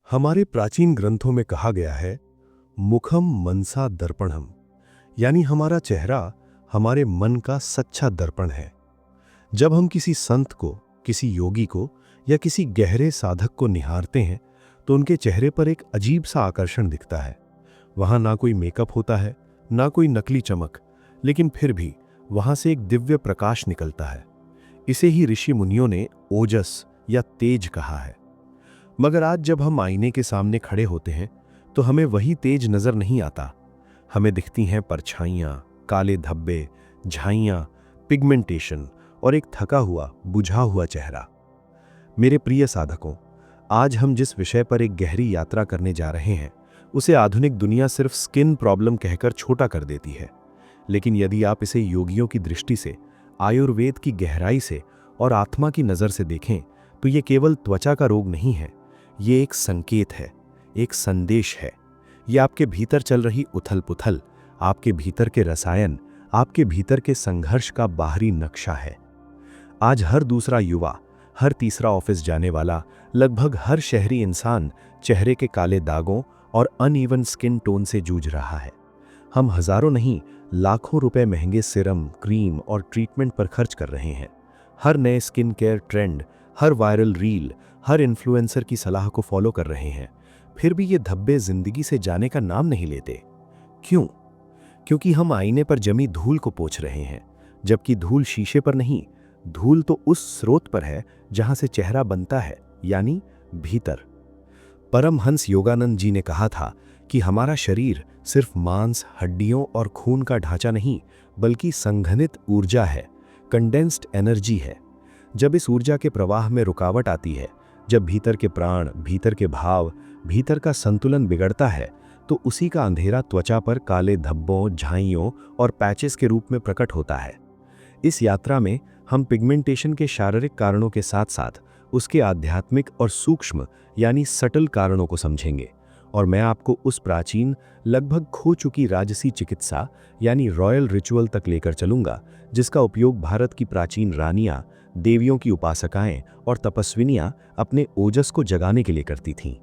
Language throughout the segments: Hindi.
हमारे प्राचीन ग्रंथों में कहा गया है, मुखम मनसा दर्पणम, यानी हमारा चेहरा हमारे मन का सच्चा दर्पण है। जब हम किसी संत को, किसी योगी को या किसी गहरे साधक को निहारते हैं तो उनके चेहरे पर एक अजीब सा आकर्षण दिखता है। वहां ना कोई मेकअप होता है, ना कोई नकली चमक, लेकिन फिर भी वहां से एक दिव्य प्रकाश निकलता है। इसे ही ऋषि मुनियों ने ओजस या तेज कहा है। मगर आज जब हम आईने के सामने खड़े होते हैं तो हमें वही तेज नजर नहीं आता। हमें दिखती हैं परछाइयां, काले धब्बे, झाइयां, पिगमेंटेशन और एक थका हुआ, बुझा हुआ चेहरा। मेरे प्रिय साधकों, आज हम जिस विषय पर एक गहरी यात्रा करने जा रहे हैं उसे आधुनिक दुनिया सिर्फ स्किन प्रॉब्लम कहकर छोटा कर देती है। लेकिन यदि आप इसे योगियों की दृष्टि से, आयुर्वेद की गहराई से और आत्मा की नज़र से देखें तो ये केवल त्वचा का रोग नहीं है, ये एक संकेत है, एक संदेश है। ये आपके भीतर चल रही उथल पुथल, आपके भीतर के रसायन, आपके भीतर के संघर्ष का बाहरी नक्शा है। आज हर दूसरा युवा, हर तीसरा ऑफिस जाने वाला, लगभग हर शहरी इंसान चेहरे के काले दागों और अनइवन स्किन टोन से जूझ रहा है। हम हजारों नहीं, लाखों रुपए महंगे सिरम, क्रीम और ट्रीटमेंट पर खर्च कर रहे हैं। हर नए स्किन केयर ट्रेंड, हर वायरल रील, हर इन्फ्लुएंसर की सलाह को फॉलो कर रहे हैं। फिर भी ये धब्बे जिंदगी से जाने का नाम नहीं लेते। क्यों? क्योंकि हम आईने पर जमी धूल को पोंछ रहे हैं, जबकि धूल शीशे पर नहीं, धूल तो उस स्रोत पर है जहां से चेहरा बनता है, यानी भीतर। परमहंस योगानंद जी ने कहा था कि हमारा शरीर सिर्फ मांस, हड्डियों और खून का ढांचा नहीं, बल्कि संघनित ऊर्जा है, कंडेंस्ड एनर्जी है। जब इस ऊर्जा के प्रवाह में रुकावट आती है, जब भीतर के प्राण, भीतर के भाव, भीतर का संतुलन बिगड़ता है, तो उसी का अंधेरा त्वचा पर काले धब्बों, झाइयों और पैचेस के रूप में प्रकट होता है। इस यात्रा में हम पिगमेंटेशन के शारीरिक कारणों के साथ साथ उसके आध्यात्मिक और सूक्ष्म यानी सटल कारणों को समझेंगे। और मैं आपको उस प्राचीन, लगभग खो चुकी राजसी चिकित्सा यानी रॉयल रिचुअल तक लेकर चलूंगा, जिसका उपयोग भारत की प्राचीन रानियां, देवियों की उपासकाएं और तपस्विनियां अपने ओजस को जगाने के लिए करती थीं।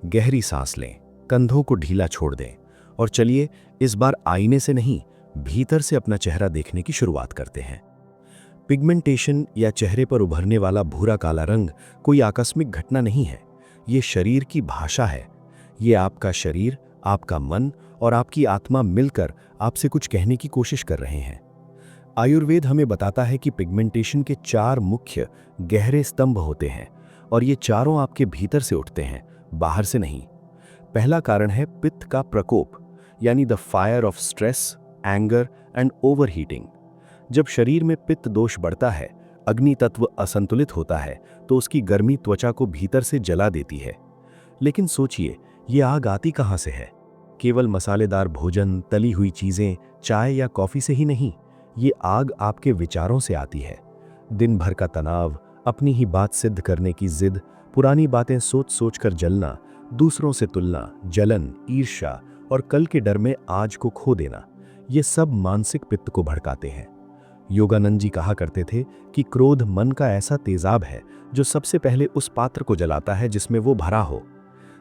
गहरी सांस लें, कंधों को ढीला छोड़ दें और चलिए इस बार आईने से नहीं, भीतर से अपना चेहरा देखने की शुरुआत करते हैं। पिगमेंटेशन या चेहरे पर उभरने वाला भूरा काला रंग कोई आकस्मिक घटना नहीं है, ये शरीर की भाषा है। ये आपका शरीर, आपका मन और आपकी आत्मा मिलकर आपसे कुछ कहने की कोशिश कर रहे हैं। आयुर्वेद हमें बताता है कि पिगमेंटेशन के 4 मुख्य गहरे स्तंभ होते हैं और ये चारों आपके भीतर से उठते हैं, बाहर से नहीं। पहला कारण है पित्त का प्रकोप, यानी the fire of stress, anger and overheating. जब शरीर में पित्त दोष बढ़ता है, अग्नि तत्व असंतुलित होता है, तो उसकी गर्मी त्वचा को भीतर से जला देती है। लेकिन सोचिए, ये आग आती कहां से है? केवल मसालेदार भोजन, तली हुई चीजें, चाय या कॉफी से ही नहीं, ये आग आपके विचारों से आती है। दिन भर का तनाव, अपनी ही बात सिद्ध करने की जिद, पुरानी बातें सोच सोच कर जलना, दूसरों से तुलना, जलन, ईर्ष्या और कल के डर में आज को खो देना, ये सब मानसिक पित्त को भड़काते हैं। योगानंद जी कहा करते थे कि क्रोध मन का ऐसा तेजाब है जो सबसे पहले उस पात्र को जलाता है जिसमें वो भरा हो।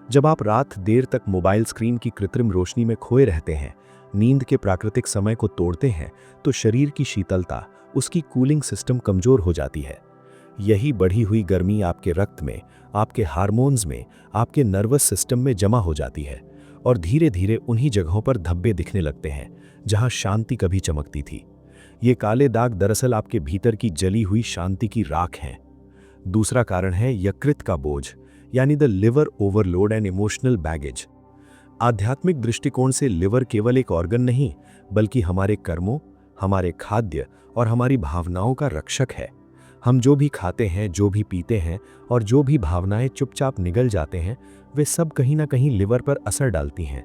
जब आप रात देर तक मोबाइल स्क्रीन की कृत्रिम रोशनी में खोए रहते हैं, नींद के प्राकृतिक समय को तोड़ते हैं, तो शरीर की शीतलता, उसकी कूलिंग सिस्टम कमजोर हो जाती है। यही बढ़ी हुई गर्मी आपके रक्त में, आपके हार्मोन्स में, आपके नर्वस सिस्टम में जमा हो जाती है और धीरे धीरे उन्हीं जगहों पर धब्बे दिखने लगते हैं जहां शांति कभी चमकती थी। ये काले दाग दरअसल आपके भीतर की जली हुई शांति की राख हैं। दूसरा कारण है यकृत का बोझ, यानी the liver overload and emotional baggage. आध्यात्मिक दृष्टिकोण से लिवर केवल एक ऑर्गन नहीं, बल्कि हमारे कर्मों, हमारे खाद्य और हमारी भावनाओं का रक्षक है। हम जो भी खाते हैं, जो भी पीते हैं और जो भी भावनाएं चुपचाप निगल जाते हैं, वे सब कहीं ना कहीं लिवर पर असर डालती हैं।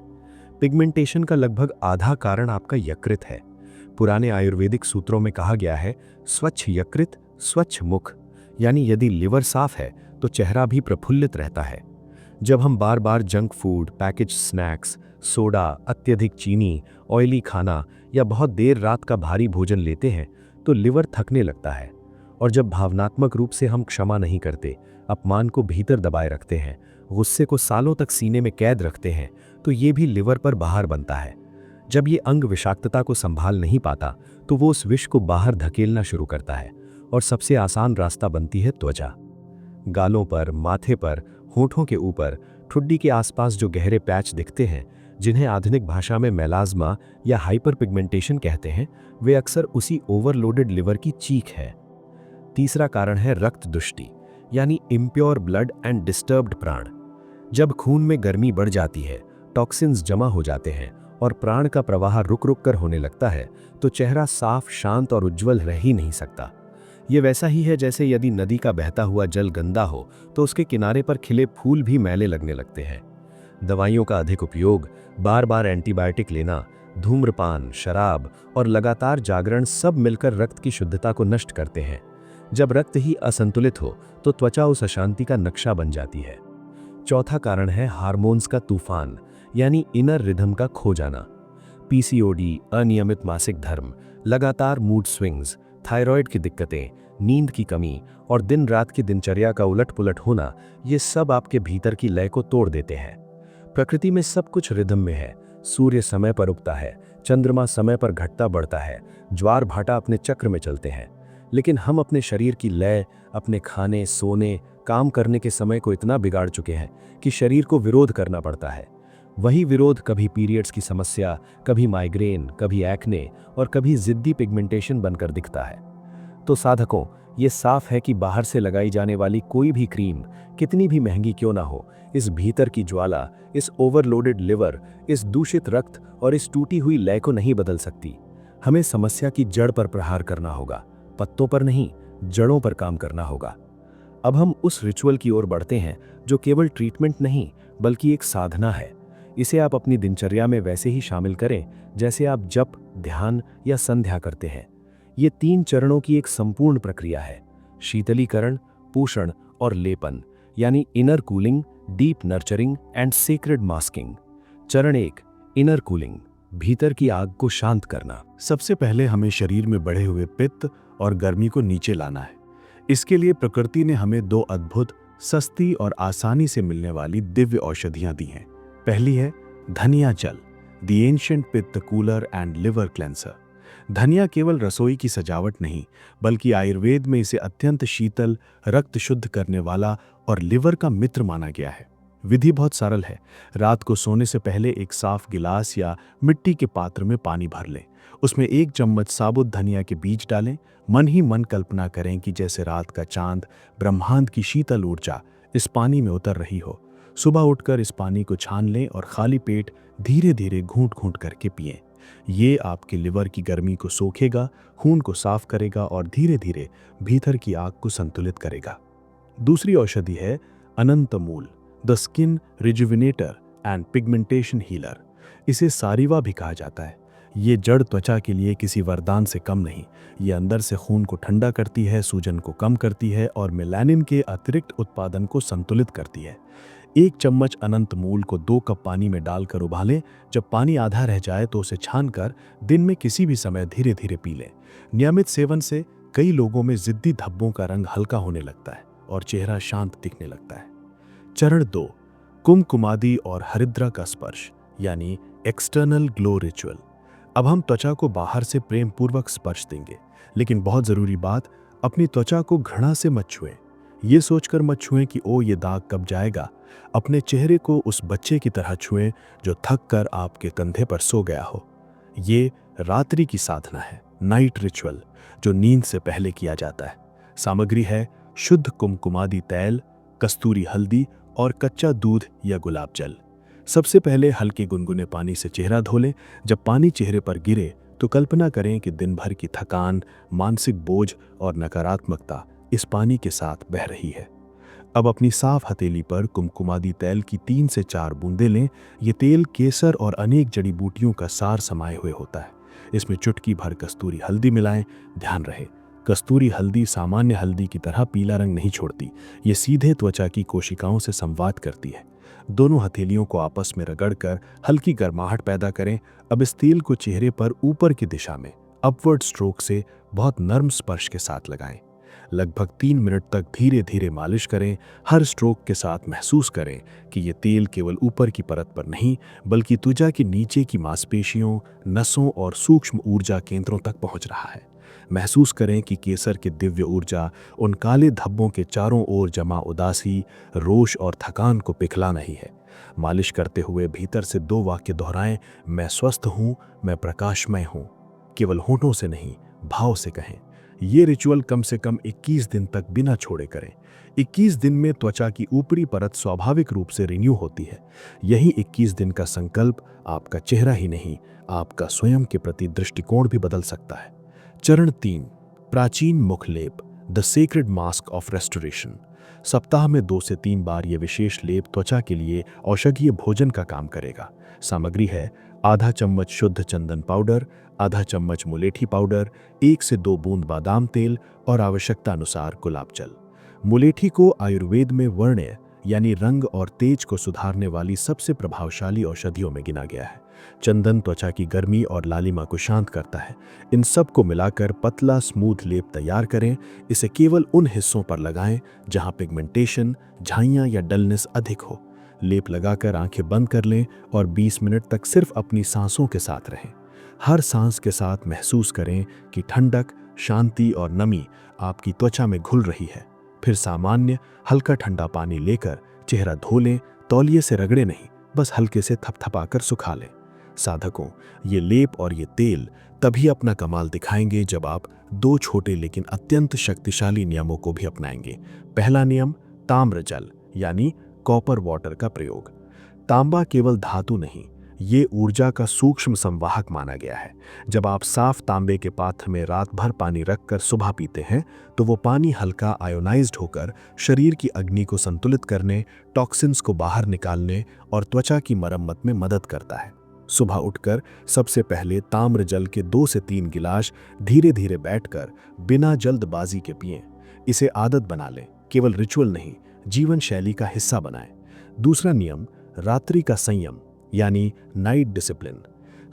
पिगमेंटेशन का लगभग आधा कारण आपका यकृत है। पुराने आयुर्वेदिक सूत्रों में कहा गया है, स्वच्छ यकृत स्वच्छ मुख, यानी यदि लिवर साफ है तो चेहरा भी प्रफुल्लित रहता है। जब हम बार बार junk food, package snacks, soda, अत्यधिक चीनी, ऑयली खाना या बहुत देर रात का भारी भोजन लेते हैं तो लिवर थकने लगता है। और जब भावनात्मक रूप से हम क्षमा नहीं करते, अपमान को भीतर दबाए रखते हैं गुस्से को सालों तक सीने में कैद रखते हैं, तो ये भी लिवर पर बाहर बनता है। जब ये अंग विषाक्तता को संभाल नहीं पाता तो वो उस विष को बाहर धकेलना शुरू करता है और सबसे आसान रास्ता बनती है त्वचा। गालों पर, माथे पर, होठों के ऊपर, ठुड्डी के आसपास जो गहरे पैच दिखते हैं, जिन्हें आधुनिक भाषा में मेलाज्मा या हाइपरपिगमेंटेशन कहते हैं, वे अक्सर उसी ओवरलोडेड लिवर की चीख है। तीसरा कारण है रक्त दुष्टि, यानी इम्प्योर ब्लड एंड डिस्टर्ब्ड प्राण। जब खून में गर्मी बढ़ जाती है, टॉक्सिन्स जमा हो जाते हैं और प्राण का प्रवाह रुक रुक कर होने लगता है, तो चेहरा साफ, शांत और उज्जवल रह ही नहीं सकता। ये वैसा ही है जैसे यदि नदी का बहता हुआ जल गंदा हो तो उसके किनारे पर खिले फूल भी मैले लगने लगते हैं। दवाइयों का अधिक उपयोग, बार बार एंटीबायोटिक लेना, धूम्रपान, शराब और लगातार जागरण सब मिलकर रक्त की शुद्धता को नष्ट करते हैं। जब रक्त ही असंतुलित हो तो त्वचा उस अशांति का नक्शा बन जाती है। चौथा कारण है हार्मोन्स का तूफान, यानी इनर रिदम का खो जाना। पीसीओडी, अनियमित मासिक धर्म, लगातार मूड स्विंग्स, थायराइड की दिक्कतें, नींद की कमी और दिन रात की दिनचर्या का उलट-पुलट होना, ये सब आपके भीतर की लय को तोड़ देते हैं। प्रकृति में सब कुछ रिदम में है। सूर्य समय पर उगता है, चंद्रमा समय पर घटता बढ़ता है, ज्वार भाटा अपने चक्र में चलते हैं। लेकिन हम अपने शरीर की लय, अपने खाने, सोने, काम करने के समय को इतना बिगाड़ चुके हैं कि शरीर को विरोध करना पड़ता है। वही विरोध कभी पीरियड्स की समस्या, कभी माइग्रेन, कभी एक्ने और कभी जिद्दी पिगमेंटेशन बनकर दिखता है। तो साधकों, ये साफ है कि बाहर से लगाई जाने वाली कोई भी क्रीम, कितनी भी महंगी क्यों ना हो, इस भीतर की ज्वाला, इस ओवरलोडेड लिवर, इस दूषित रक्त और इस टूटी हुई लय को नहीं बदल सकती। हमें समस्या की जड़ पर प्रहार करना होगा, पत्तों पर नहीं, जड़ों पर काम करना होगा। अब हम उस रिचुअल की ओर बढ़ते हैं जो केवल ट्रीटमेंट नहीं बल्कि एक साधना है। इसे आप अपनी दिनचर्या में वैसे ही शामिल करें जैसे आप जप, ध्यान या संध्या करते हैं। ये 3 चरणों की एक संपूर्ण प्रक्रिया है: शीतलीकरण, पोषण और लेपन, यानी inner cooling, deep nurturing and sacred masking. चरण 1, इनर कूलिंग, भीतर की आग को शांत करना। सबसे पहले हमें शरीर में बढ़े हुए पित्त और गर्मी को नीचे लाना है। इसके लिए प्रकृति ने हमें 2 अद्भुत, सस्ती और आसानी से मिलने वाली दिव्य औषधियां दी हैं। पहली है धनिया जल, द एंशिएंट पित्त कूलर एंड लिवर क्लेंसर। धनिया केवल रसोई की सजावट नहीं, बल्कि आयुर्वेद में इसे अत्यंत शीतल, रक्त शुद्ध करने वाला और लिवर का मित्र माना गया है। विधि बहुत सरल है। रात को सोने से पहले एक साफ गिलास या मिट्टी के पात्र में पानी भर लें। उसमें 1 चम्मच साबुत धनिया के बीज डालें। मन ही मन कल्पना करें कि जैसे रात का चांद, ब्रह्मांड की शीतल ऊर्जा इस पानी में उतर रही हो। सुबह उठकर इस पानी को छान लें और खाली पेट धीरे धीरे घूंट-घूंट करके पिएं। ये आपके लिवर की गर्मी को सोखेगा, खून को साफ करेगा और धीरे धीरे भीतर की आग को संतुलित करेगा। दूसरी औषधि है अनंत मूल, the skin rejuvenator and pigmentation healer. इसे सारीवा भी कहा जाता है। ये जड़ त्वचा के लिए किसी वरदान से कम नहीं। ये अंदर से खून को ठंडा करती है, सूजन को कम करती है और मेलानिन के अतिरिक्त उत्पादन को संतुलित करती है। 1 चम्मच अनंत मूल को 2 कप पानी में डालकर उबालें। जब पानी आधा रह जाए तो उसे छानकर दिन में किसी भी समय धीरे धीरे पी लें। नियमित सेवन से कई लोगों में जिद्दी धब्बों का रंग हल्का होने लगता है और चेहरा शांत दिखने लगता है। चरण 2, कुमकुमादी और हरिद्रा का स्पर्श, यानी एक्सटर्नल ग्लो रिचुअल। अब हम त्वचा को बाहर से प्रेम पूर्वक स्पर्श देंगे, लेकिन बहुत जरूरी बात, अपनी त्वचा को घृणा से मत छुएं। ये सोचकर मत छुएं कि ओ ये दाग कब जाएगा। अपने चेहरे को उस बच्चे की तरह छुएं जो थक कर आपके कंधे पर सो गया हो। ये रात्रि की साधना है, नाइट रिचुअल, जो नींद से पहले किया जाता है। सामग्री है शुद्ध कुमकुमादी तैल, कस्तूरी हल्दी और कच्चा दूध या गुलाब जल। सबसे पहले हल्के गुनगुने पानी से चेहरा धो लें। जब पानी चेहरे पर गिरे तो कल्पना करें कि दिन भर की थकान, मानसिक बोझ और नकारात्मकता इस पानी के साथ बह रही है। अब अपनी साफ हथेली पर कुमकुमादी तैल की 3 से 4 बूंदें लें। ये तेल केसर और अनेक जड़ी बूटियों का सार समाये हुए होता है। इसमें चुटकी भर कस्तूरी हल्दी मिलाएं। ध्यान रहे, कस्तूरी हल्दी सामान्य हल्दी की तरह पीला रंग नहीं छोड़ती। ये सीधे त्वचा की कोशिकाओं से संवाद करती है। दोनों हथेलियों को आपस में रगड़कर हल्की गर्माहट पैदा करें। अब इस तेल को चेहरे पर ऊपर की दिशा में अपवर्ड स्ट्रोक से बहुत नर्म स्पर्श के साथ लगाएं। लगभग 3 मिनट तक धीरे धीरे मालिश करें। हर स्ट्रोक के साथ महसूस करें कि ये तेल केवल ऊपर की परत पर नहीं बल्कि त्वचा के नीचे की मांसपेशियों, नसों और सूक्ष्म ऊर्जा केंद्रों तक पहुंच रहा है। महसूस करें कि केसर की दिव्य ऊर्जा उन काले धब्बों के चारों ओर जमा उदासी, रोष और थकान को पिघला नहीं है। मालिश करते हुए भीतर से 2 वाक्य दोहराएं, मैं स्वस्थ हूं, मैं प्रकाशमय हूं। केवल होठों से नहीं, भाव से कहें। ये रिचुअल कम से कम 21 दिन तक बिना छोड़े करें। 21 दिन में त्वचा की ऊपरी परत स्वाभाविक रूप से रिन्यू होती है। यही 21 दिन का संकल्प आपका चेहरा ही नहीं, आपका स्वयं के प्रति दृष्टिकोण भी बदल सकता है। चरण 3, प्राचीन मुख लेप, the sacred mask of restoration. सप्ताह में 2 से 3 बार यह विशेष लेप त्वचा के लिए औषधीय भोजन का काम करेगा। सामग्री है आधा चम्मच शुद्ध चंदन पाउडर, आधा चम्मच मुलेठी पाउडर, 1 से 2 बूंद बादाम तेल और आवश्यकता अनुसार गुलाब जल। मुलेठी को आयुर्वेद में वर्ण्य यानी रंग और तेज को सुधारने वाली सबसे प्रभावशाली औषधियों में गिना गया है। चंदन त्वचा की गर्मी और लालिमा को शांत करता है। इन सब को मिलाकर पतला स्मूथ लेप तैयार करें। इसे केवल उन हिस्सों पर लगाएं जहां पिगमेंटेशन, झाइयां या डलनेस अधिक हो। लेप लगाकर आंखें बंद कर लें और 20 मिनट तक सिर्फ अपनी सांसों के साथ रहें। हर सांस के साथ महसूस करें कि ठंडक, शांति और नमी आपकी त्वचा में घुल रही है। फिर सामान्य हल्का ठंडा पानी लेकर चेहरा धो लें। तौलिए से रगड़े नहीं, बस हल्के से थपथपाकर सुखा लें। साधकों, ये लेप और ये तेल तभी अपना कमाल दिखाएंगे जब आप 2 छोटे लेकिन अत्यंत शक्तिशाली नियमों को भी अपनाएंगे। पहला नियम, ताम्र जल यानी कॉपर वाटर का प्रयोग। तांबा केवल धातु नहीं, ये ऊर्जा का सूक्ष्म संवाहक माना गया है। जब आप साफ तांबे के पात्र में रात भर पानी रखकर सुबह पीते हैं तो वो पानी हल्का आयोनाइज्ड होकर शरीर की अग्नि को संतुलित करने, टॉक्सिन्स को बाहर निकालने और त्वचा की मरम्मत में मदद करता है। सुबह उठकर सबसे पहले ताम्र जल के 2 से 3 गिलास धीरे धीरे बैठकर बिना जल्दबाजी के पिएं। इसे आदत बना लें, केवल रिचुअल नहीं, जीवन शैली का हिस्सा बनाएं। दूसरा नियम, रात्रि का संयम यानी नाइट डिसिप्लिन।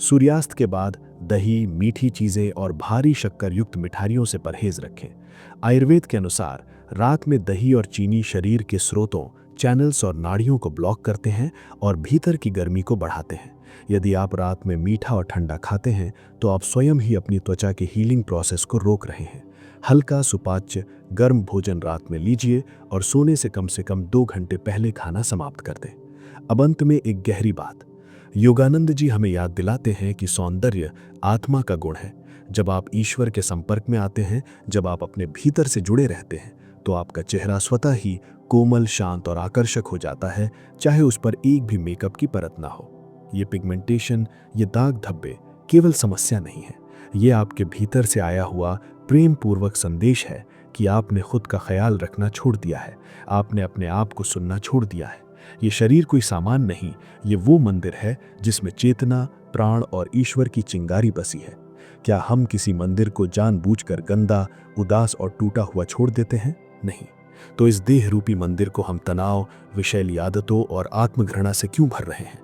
सूर्यास्त के बाद दही, मीठी चीजें और भारी शक्कर युक्त मिठाइयों से परहेज रखें। आयुर्वेद के अनुसार रात में दही और चीनी शरीर के स्रोतों, चैनल्स और नाड़ियों को ब्लॉक करते हैं और भीतर की गर्मी को बढ़ाते हैं। यदि आप रात में मीठा और ठंडा खाते हैं तो आप स्वयं ही अपनी त्वचा के हीलिंग प्रोसेस को रोक रहे हैं। हल्का सुपाच्य गर्म भोजन रात में लीजिए और सोने से कम 2 घंटे पहले खाना समाप्त कर दें। अब अंत में एक गहरी बात, योगानंद जी हमें याद दिलाते हैं कि सौंदर्य आत्मा का गुण है। जब आप ईश्वर के संपर्क में आते हैं, जब आप अपने भीतर से जुड़े रहते हैं, तो आपका चेहरा स्वतः ही कोमल, शांत और आकर्षक हो जाता है, चाहे उस पर एक भी मेकअप की परत ना हो। ये पिगमेंटेशन, ये दाग धब्बे केवल समस्या नहीं है, ये आपके भीतर से आया हुआ प्रेम पूर्वक संदेश है कि आपने खुद का ख्याल रखना छोड़ दिया है, आपने अपने आप को सुनना छोड़ दिया है। ये शरीर कोई सामान नहीं, ये वो मंदिर है जिसमें चेतना, प्राण और ईश्वर की चिंगारी बसी है। क्या हम किसी मंदिर को जानबूझकर गंदा, उदास और टूटा हुआ छोड़ देते हैं? नहीं। तो इस देह रूपी मंदिर को हम तनाव, विषैली आदतों और आत्मघृणा से क्यों भर रहे हैं?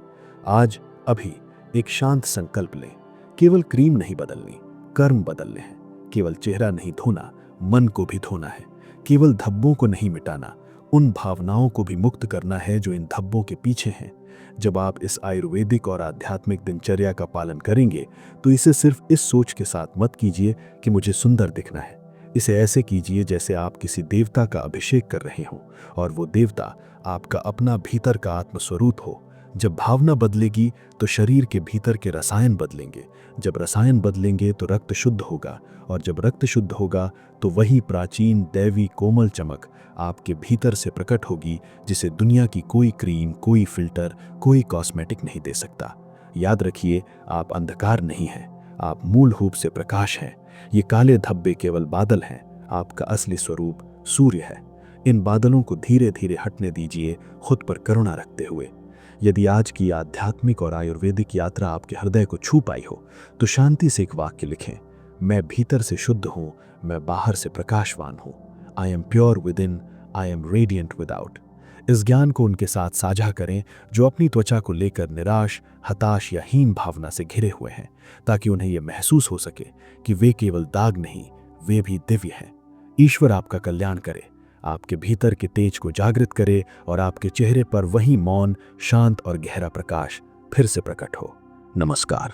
आज, अभी एक शांत संकल्प लें। केवल क्रीम नहीं बदलनी, कर्म बदलने हैं। केवल चेहरा नहीं धोना, मन को भी धोना है। केवल धब्बों को नहीं मिटाना, उन भावनाओं को भी मुक्त करना है जो इन धब्बों के पीछे हैं। जब आप इस आयुर्वेदिक और आध्यात्मिक दिनचर्या का पालन करेंगे तो इसे सिर्फ इस सोच के साथ मत कीजिए कि मुझे सुंदर दिखना है। इसे ऐसे कीजिए जैसे आप किसी देवता का अभिषेक कर रहे हों और वो देवता आपका अपना भीतर का आत्मस्वरूप हो। जब भावना बदलेगी तो शरीर के भीतर के रसायन बदलेंगे। जब रसायन बदलेंगे तो रक्त शुद्ध होगा और जब रक्त शुद्ध होगा तो वही प्राचीन दैवी कोमल चमक आपके भीतर से प्रकट होगी जिसे दुनिया की कोई क्रीम, कोई फिल्टर, कोई कॉस्मेटिक नहीं दे सकता। याद रखिए, आप अंधकार नहीं हैं, आप मूल रूप से प्रकाश हैं। ये काले धब्बे केवल बादल हैं, आपका असली स्वरूप सूर्य है। इन बादलों को धीरे धीरे हटने दीजिए, खुद पर करुणा रखते हुए। यदि आज की आध्यात्मिक और आयुर्वेदिक यात्रा आपके हृदय को छू पाई हो तो शांति से एक वाक्य लिखें, मैं भीतर से शुद्ध हूँ, मैं बाहर से प्रकाशवान हूँ। I am pure with in, I am radiant without. इस ज्ञान को उनके साथ साझा करें जो अपनी त्वचा को लेकर निराश, हताश या हीन भावना से घिरे हुए हैं, ताकि उन्हें यह महसूस हो सके कि वे केवल दाग नहीं, वे भी दिव्य हैं। ईश्वर आपका कल्याण करे, आपके भीतर के तेज को जागृत करे और आपके चेहरे पर वही मौन, शांत और गहरा प्रकाश फिर से प्रकट हो। नमस्कार।